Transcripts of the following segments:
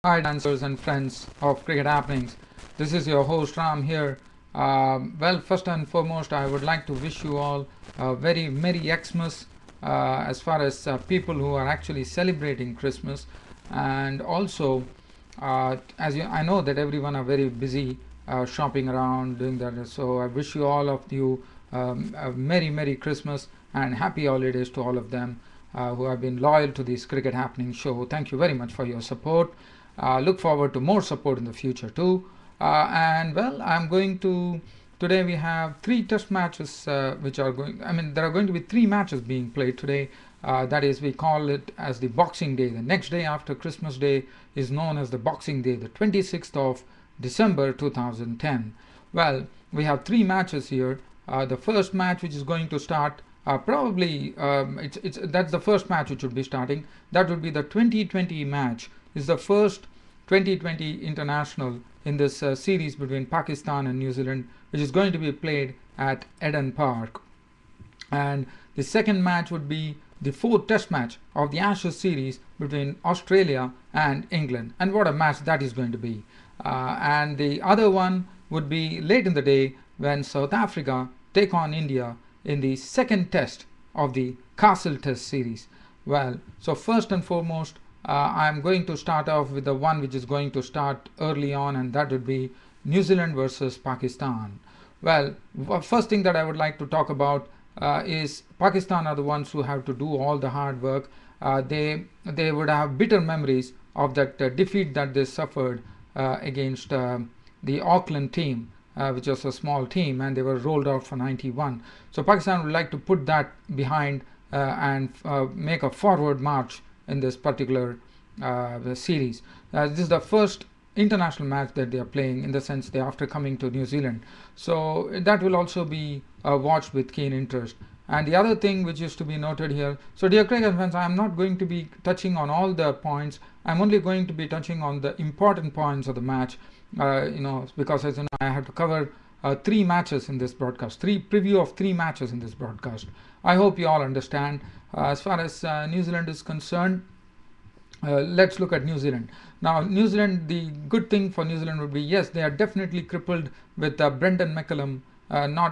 Hi, dancers and friends of Cricket Happenings. This is your host Ram here. First and foremost, I would like to wish you all a very Merry Xmas as far as people who are actually celebrating Christmas. And also, I know that everyone are very busy shopping around, doing that. So I wish you all of you a Merry Christmas and Happy Holidays to all of them who have been loyal to this Cricket Happening show. Thank you very much for your support. Look forward to more support in the future too. I'm going to today we have three test matches which are going. I mean, there are going to be three matches being played today. That is, we call it as the Boxing Day. The next day after Christmas Day is known as the Boxing Day, the 26th of December 2010. Well, we have three matches here. The first match, which is going to start probably it's that's the first match which would be starting. That would be the 2020 match. Is the first 2020 international in this series between Pakistan and New Zealand, which is going to be played at Eden Park. And the second match would be the fourth test match of the Ashes series between Australia and England. And what a match that is going to be. And the other one would be late in the day when South Africa take on India in the second test of the Castle Test series. So first and foremost, I'm going to start off with the one which is going to start early on, and that would be New Zealand versus Pakistan. Well, first thing that I would like to talk about is Pakistan are the ones who have to do all the hard work. They would have bitter memories of that defeat that they suffered against the Auckland team, which was a small team, and they were rolled out for 91. So Pakistan would like to put that behind and make a forward march in this particular series. This is the first international match that they are playing, in the sense they after coming to New Zealand. So that will also be watched with keen interest. And the other thing which is to be noted here, so dear cricket fans, I am not going to be touching on all the points. I'm only going to be touching on the important points of the match, because as you know, I have to cover three matches in this broadcast, three preview of three matches in this broadcast. I hope you all understand. As far as New Zealand is concerned, let's look at New Zealand. Now, New Zealand, the good thing for New Zealand would be, yes, they are definitely crippled with Brendan McCullum.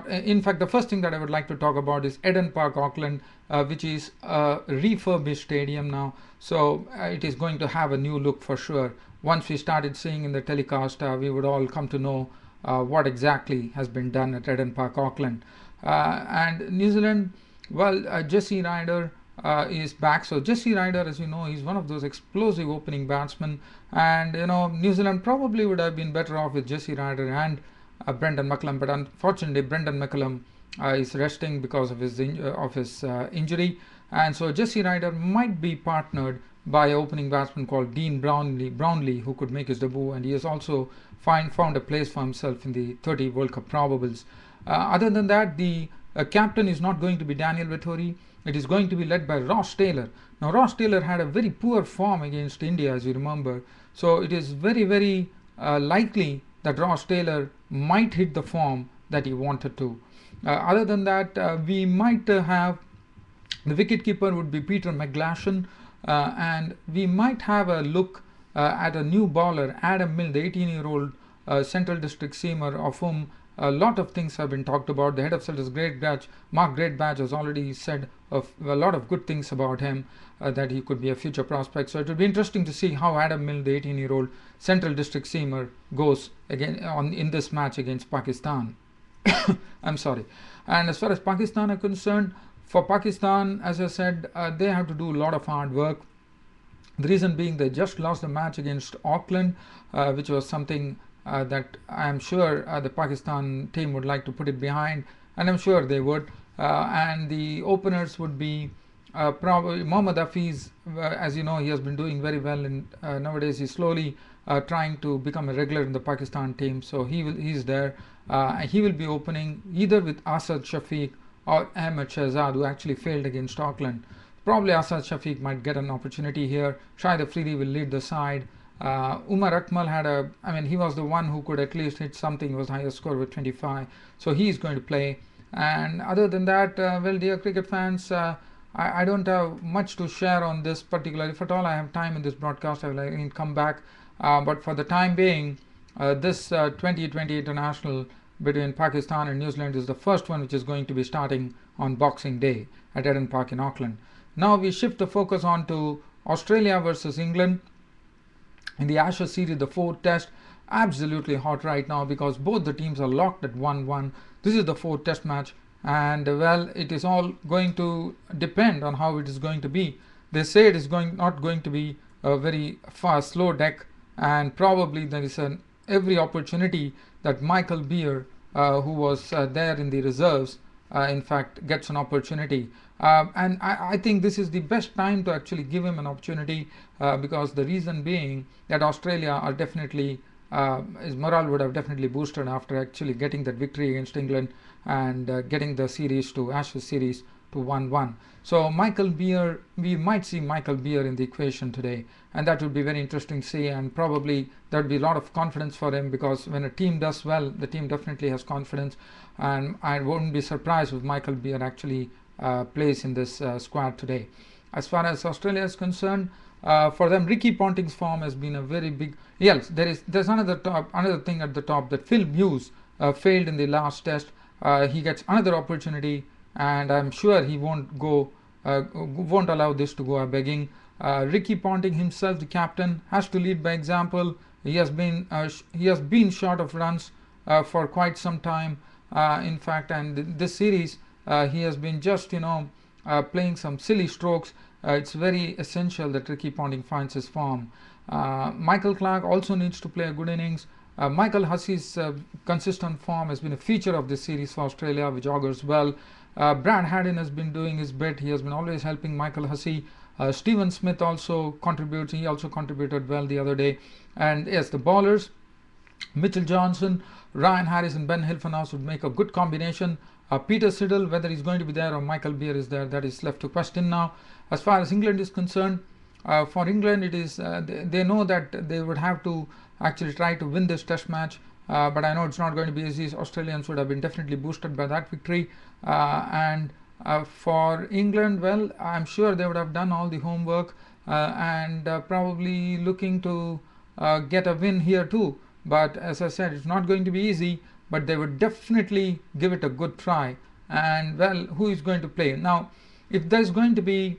In fact, the first thing that I would like to talk about is Eden Park, Auckland, which is a refurbished stadium now. So it is going to have a new look for sure. Once we started seeing in the telecast, we would all come to know what exactly has been done at Eden Park, Auckland. And New Zealand, Jesse Ryder is back. So Jesse Ryder, as you know, he's one of those explosive opening batsmen, and New Zealand probably would have been better off with Jesse Ryder and Brendan McCullum, but unfortunately Brendan McCullum is resting because of his injury, and so Jesse Ryder might be partnered by an opening batsman called Dean Brownlee, who could make his debut, and he has also found a place for himself in the 30 World Cup probables. Other than that, the captain is not going to be Daniel Vettori. It is going to be led by Ross Taylor. Now, Ross Taylor had a very poor form against India, as you remember. So it is very likely that Ross Taylor might hit the form that he wanted to. Other than that, we might have the wicketkeeper would be Peter McGlashan, and we might have a look at a new bowler, Adam Milne, the 18-year-old Central District seamer, of whom a lot of things have been talked about. The head of Celtics, Mark Greatbatch, has already said a lot of good things about him, that he could be a future prospect. So it will be interesting to see how Adam Milne, the 18-year-old Central District seamer, goes again in this match against Pakistan. I'm sorry. And as far as Pakistan are concerned, for Pakistan, as I said, they have to do a lot of hard work. The reason being, they just lost the match against Auckland, which was something that I am sure the Pakistan team would like to put it behind, and I'm sure they would. And the openers would be probably Mohammad Hafiz. As you know, he has been doing very well, and nowadays he's slowly trying to become a regular in the Pakistan team. So he's there. He will be opening either with Asad Shafiq or Ahmed Shahzad, who actually failed against Auckland. Probably Asad Shafiq might get an opportunity here. Shahid Afridi will lead the side. Umar Akmal he was the one who could at least hit something. He was highest score with 25, so he is going to play. And other than that, dear cricket fans, I don't have much to share on this particular. If at all I have time in this broadcast, I will again come back But for the time being, this 2020 international between Pakistan and New Zealand is the first one which is going to be starting on Boxing Day at Eden Park in Auckland. Now we shift the focus on to Australia versus England in the Ashes series, the fourth test. Absolutely hot right now because both the teams are locked at 1-1. This is the fourth test match, and well, it is all going to depend on how it is going to be. They say it is not going to be a very fast, slow deck, and probably there is every opportunity that Michael Beer, who was there in the reserves, in fact, gets an opportunity. And I think this is the best time to actually give him an opportunity because the reason being that Australia are definitely his morale would have definitely boosted after actually getting that victory against England and getting the series to Ashes series to 1-1. So Michael Beer, we might see Michael Beer in the equation today, and that would be very interesting to see, and probably there would be a lot of confidence for him because when a team does well, the team definitely has confidence, and I wouldn't be surprised if Michael Beer actually plays in this squad today. As far as Australia is concerned, for them, Ricky Ponting's form has been a very big. Yes, there's another thing at the top that Phil Hughes failed in the last test. He gets another opportunity, and I'm sure he won't allow this to go begging. Ricky Ponting himself, the captain, has to lead by example. He has been short of runs for quite some time. In fact, and this series he has been just playing some silly strokes. It's very essential that Ricky Ponting finds his form. Michael Clarke also needs to play a good innings. Michael Hussey's consistent form has been a feature of this series for Australia, which augurs well. Brad Haddin has been doing his bit. He has been always helping Michael Hussey. Stephen Smith also contributes. He also contributed well the other day. And yes, the bowlers, Mitchell Johnson, Ryan Harris and Ben Hilfenhaus would make a good combination. Peter Siddle, whether he's going to be there or Michael Beer is there, that is left to question now. As far as England is concerned, for England it is they know that they would have to actually try to win this test match, but I know it's not going to be easy. Australians would have been definitely boosted by that victory, and for England, well, I'm sure they would have done all the homework and probably looking to get a win here too. But as I said, it's not going to be easy, but they would definitely give it a good try. And well, who is going to play? Now, if there's going to be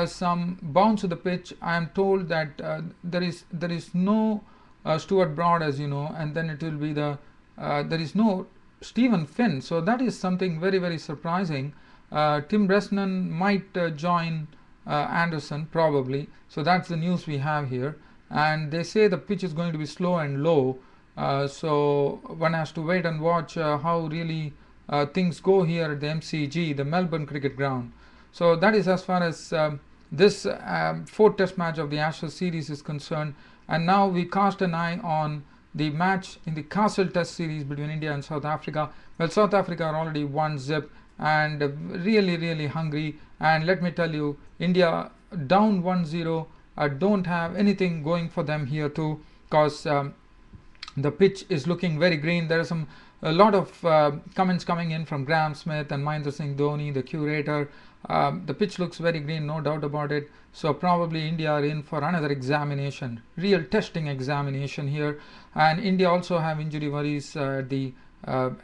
some bounce of the pitch, I am told that there is no Stuart Broad, as you know, and then it will be there is no Stephen Finn. So that is something very, very surprising. Tim Bresnan might join Anderson probably. So that's the news we have here. And they say the pitch is going to be slow and low. So one has to wait and watch how really things go here at the MCG, the Melbourne Cricket Ground. So that is as far as this fourth test match of the Ashes series is concerned. And now we cast an eye on the match in the Castle Test series between India and South Africa. Well, South Africa are already 1-0 and really, really hungry. And let me tell you, India down 1-0 don't have anything going for them here too, because the pitch is looking very green. There are a lot of comments coming in from Graham Smith and Mahendra Singh Dhoni, the curator. The pitch looks very green, no doubt about it. So probably India are in for another examination, real testing examination here. And India also have injury worries at the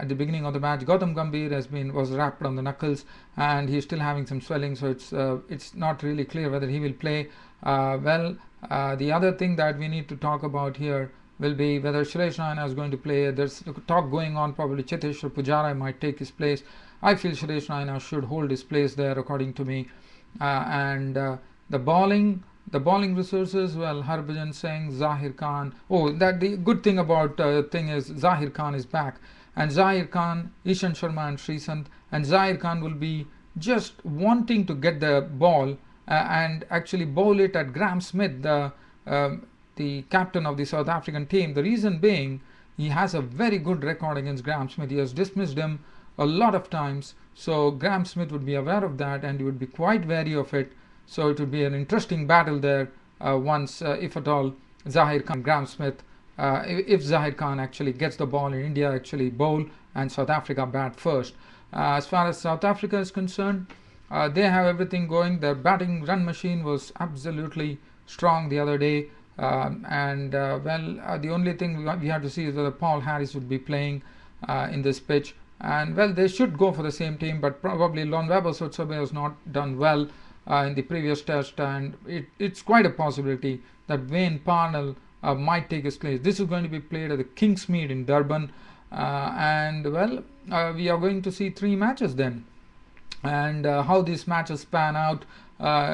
beginning of the match. Gautam Gambhir was wrapped on the knuckles, and he's still having some swelling. So it's not really clear whether he will play. The other thing that we need to talk about here will be whether Suresh Raina is going to play. There's talk going on, probably Cheteshwar Pujara might take his place. I feel Suresh Raina should hold his place there, according to me. The bowling resources, well, Harbhajan Singh, Zahir Khan. Oh, that the good thing about thing is Zahir Khan is back, and Zahir Khan, Ishan Sharma and Srisant, and Zahir Khan will be just wanting to get the ball and actually bowl it at Graham Smith, the captain of the South African team. The reason being, he has a very good record against Graham Smith. He has dismissed him a lot of times, so Graham Smith would be aware of that and he would be quite wary of it. So it would be an interesting battle there once, if at all, Zahir Khan, Graham Smith, if Zahir Khan actually gets the ball and India actually bowl and South Africa bat first. As far as South Africa is concerned, they have everything going. Their batting run machine was absolutely strong the other day. The only thing we have to see is whether Paul Harris would be playing in this pitch. And well, they should go for the same team, but probably Lon Weber Sotsobe has not done well in the previous test, and it's quite a possibility that Wayne Parnell might take his place. This is going to be played at the Kingsmead in Durban, we are going to see three matches then. And how these matches pan out,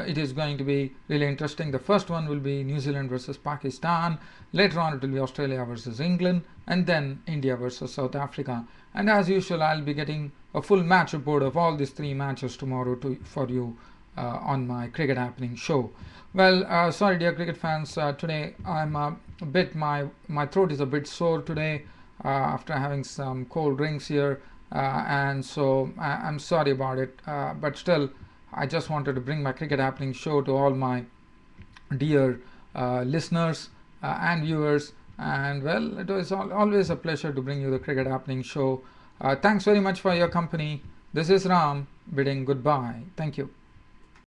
it is going to be really interesting. The first one will be New Zealand versus Pakistan. Later on, it will be Australia versus England, and then India versus South Africa. And as usual, I'll be getting a full match report of all these three matches tomorrow for you on my Cricket Happening show. Well, sorry, dear cricket fans. Today I'm a bit my throat is a bit sore today after having some cold drinks here, and so I'm sorry about it. But still, I just wanted to bring my Cricket Happening show to all my dear listeners and viewers. And well, it was always a pleasure to bring you the Cricket Happening show. Thanks very much for your company. This is Ram bidding goodbye. Thank you.